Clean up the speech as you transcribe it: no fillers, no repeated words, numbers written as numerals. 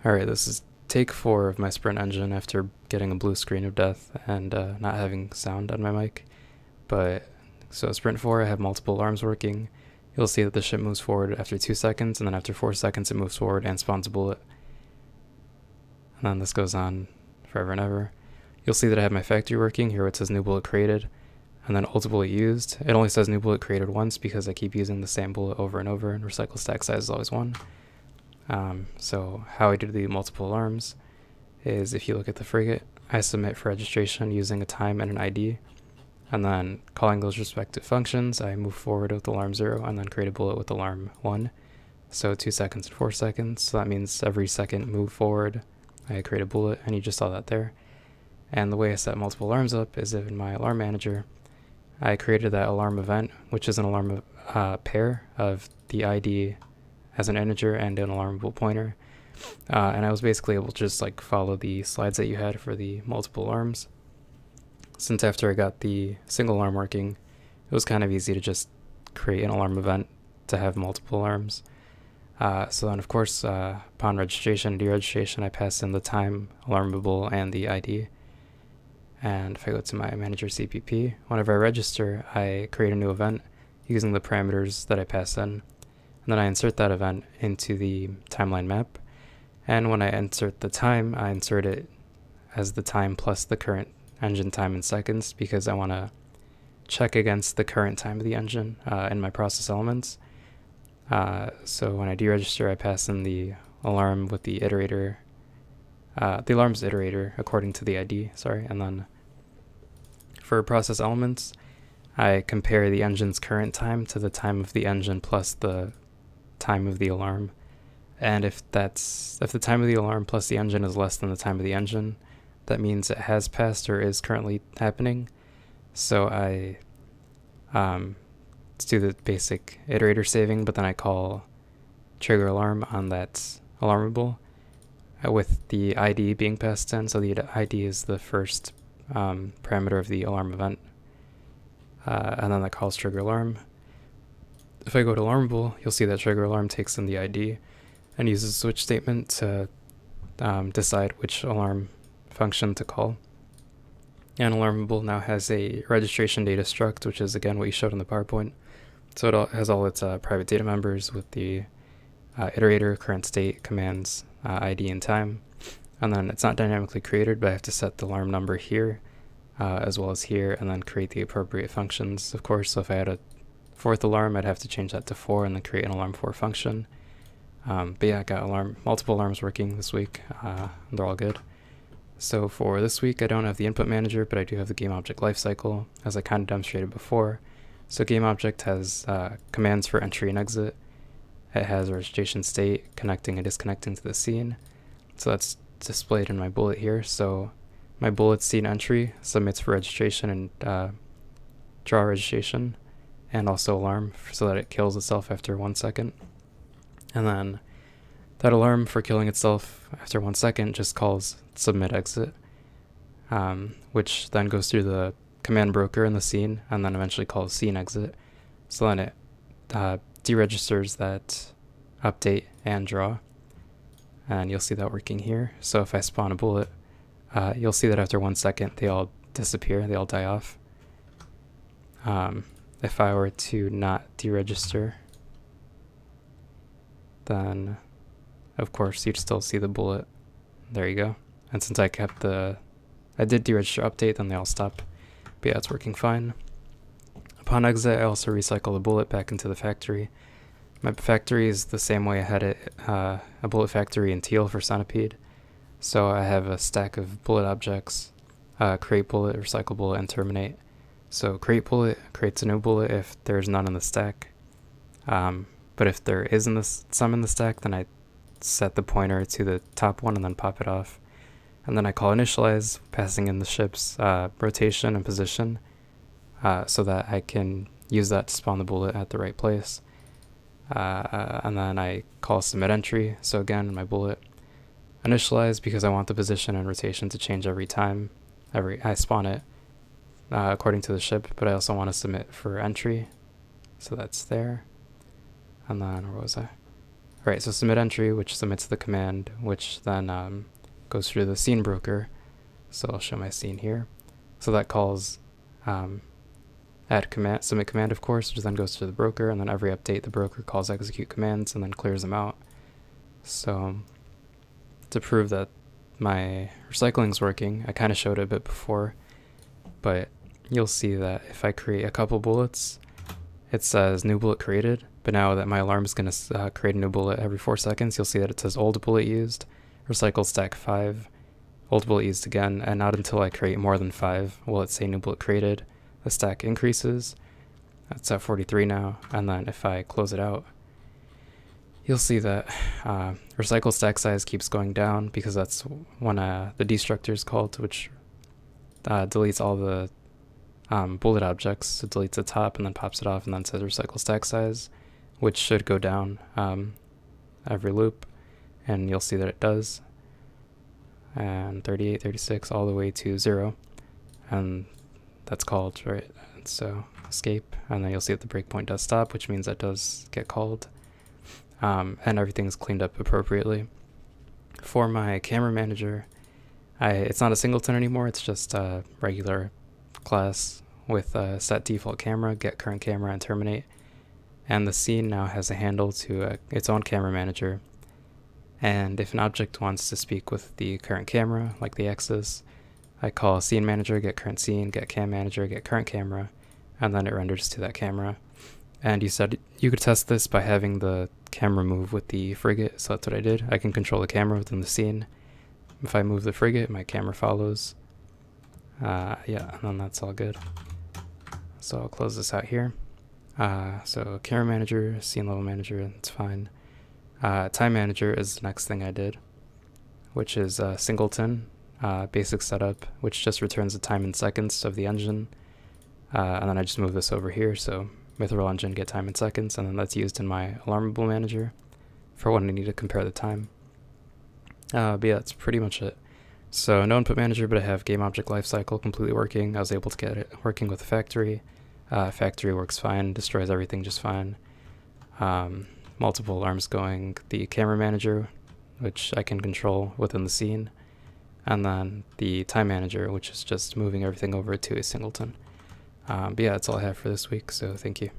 Alright, this is take 4 of my Sprint engine after getting a blue screen of death and not having sound on my mic. So Sprint 4, I have multiple alarms working. You'll see that the ship moves forward after 2 seconds, and then after 4 seconds it moves forward and spawns a bullet. And then this goes on forever and ever. You'll see that I have my factory working, here it says new bullet created, and then ulti bullet used. It only says new bullet created once because I keep using the same bullet over and over, and recycle stack size is always 1. So how I do the multiple alarms is, if you look at the frigate, I submit for registration using a time and an ID, and then calling those respective functions, I move forward with alarm 0 and then create a bullet with alarm 1. So 2 seconds and 4 seconds, so that means every second move forward I create a bullet, and you just saw that there. And the way I set multiple alarms up is in my alarm manager, I created that alarm event, which is an alarm pair of the ID as an integer and an alarmable pointer. And I was basically able to just like follow the slides that you had for the multiple alarms. Since after I got the single alarm working, it was kind of easy to just create an alarm event to have multiple alarms. So then, of course, upon registration and deregistration, I pass in the time, alarmable, and the ID. And if I go to my manager CPP, whenever I register, I create a new event using the parameters that I pass in. And then I insert that event into the timeline map. And when I insert the time, I insert it as the time plus the current engine time in seconds, because I want to check against the current time of the engine in my process elements. So when I deregister, I pass in the alarm with the iterator, the alarm's iterator according to the ID, and then for process elements, I compare the engine's current time to the time of the engine plus the time of the alarm. And if the time of the alarm plus the engine is less than the time of the engine, that means it has passed or is currently happening. So I do the basic iterator saving, but then I call trigger alarm on that alarmable with the ID being passed in. So the ID is the first parameter of the alarm event. And then that calls trigger alarm. If I go to alarmable, you'll see that trigger alarm takes in the ID and uses a switch statement to decide which alarm function to call. And alarmable now has a registration data struct, which is again what you showed in the PowerPoint. So it has all its private data members with the iterator, current state, commands, ID, and time. And then it's not dynamically created, but I have to set the alarm number here as well as here, and then create the appropriate functions, of course. So if I had a 4th alarm, I'd have to change that to 4 and then create an alarm 4 function. But yeah, I got multiple alarms working this week. They're all good. So for this week, I don't have the input manager, but I do have the gameobject lifecycle, as I kind of demonstrated before. So gameobject has commands for entry and exit. It has a registration state, connecting and disconnecting to the scene. So that's displayed in my bullet here. So my bullet scene entry submits for registration and draw registration, and also alarm so that it kills itself after 1 second. And then that alarm for killing itself after 1 second just calls submit exit, which then goes through the command broker in the scene and then eventually calls scene exit. So then it deregisters that update and draw, and you'll see that working here. So if I spawn a bullet, you'll see that after 1 second they all disappear, they all die off. If I were to not deregister, then of course you'd still see the bullet. There you go. And since I did deregister update, then they all stop. But yeah, it's working fine. Upon exit, I also recycle the bullet back into the factory. My factory is the same way I had it, a bullet factory in teal for Centipede. So I have a stack of bullet objects, create bullet, recycle bullet, and terminate. So create bullet creates a new bullet if there's none in the stack. But if there is some in the stack, then I set the pointer to the top one and then pop it off. And then I call initialize, passing in the ship's rotation and position so that I can use that to spawn the bullet at the right place. And then I call submit entry. So again, my bullet initialize because I want the position and rotation to change every time I spawn it according to the ship, but I also want to submit for entry. So that's there. And then where was I? Right, so submit entry, which submits the command, which then goes through the scene broker. So I'll show my scene here. So that calls add command, submit command, of course, which then goes to the broker, and then every update the broker calls execute commands and then clears them out. So to prove that my recycling is working, I kind of showed it a bit before, but you'll see that if I create a couple bullets, it says new bullet created, but now that my alarm is going to create a new bullet every 4 seconds, you'll see that it says old bullet used, recycle stack 5, old bullet used again, and not until I create more than 5 will it say new bullet created. The stack increases. That's at 43 now, and then if I close it out, you'll see that recycle stack size keeps going down because that's when the destructor is called, which deletes all the bullet objects. It deletes the top and then pops it off and then says recycle stack size, which should go down every loop, and you'll see that it does. And 38, 36, all the way to 0, and that's called, right? So escape, and then you'll see that the breakpoint does stop, which means that does get called, and everything's cleaned up appropriately. For my camera manager, it's not a singleton anymore, it's just a regular class with a set default camera, get current camera, and terminate. And the scene now has a handle to its own camera manager. And if an object wants to speak with the current camera, like the axis, I call scene manager, get current scene, get cam manager, get current camera, and then it renders to that camera. And you said you could test this by having the camera move with the frigate, so that's what I did. I can control the camera within the scene. If I move the frigate, my camera follows. Yeah, and then that's all good. So I'll close this out here. So camera manager, scene level manager, it's fine. Time manager is the next thing I did, which is singleton, basic setup, which just returns the time in seconds of the engine. And then I just move this over here, so mithril engine get time in seconds, and then that's used in my alarmable manager for when I need to compare the time. But yeah, that's pretty much it. So no input manager, but I have game object lifecycle completely working. I was able to get it working with the factory. Factory works fine, destroys everything just fine. Multiple alarms going, the camera manager, which I can control within the scene, and then the time manager, which is just moving everything over to a singleton. But yeah, that's all I have for this week, so thank you.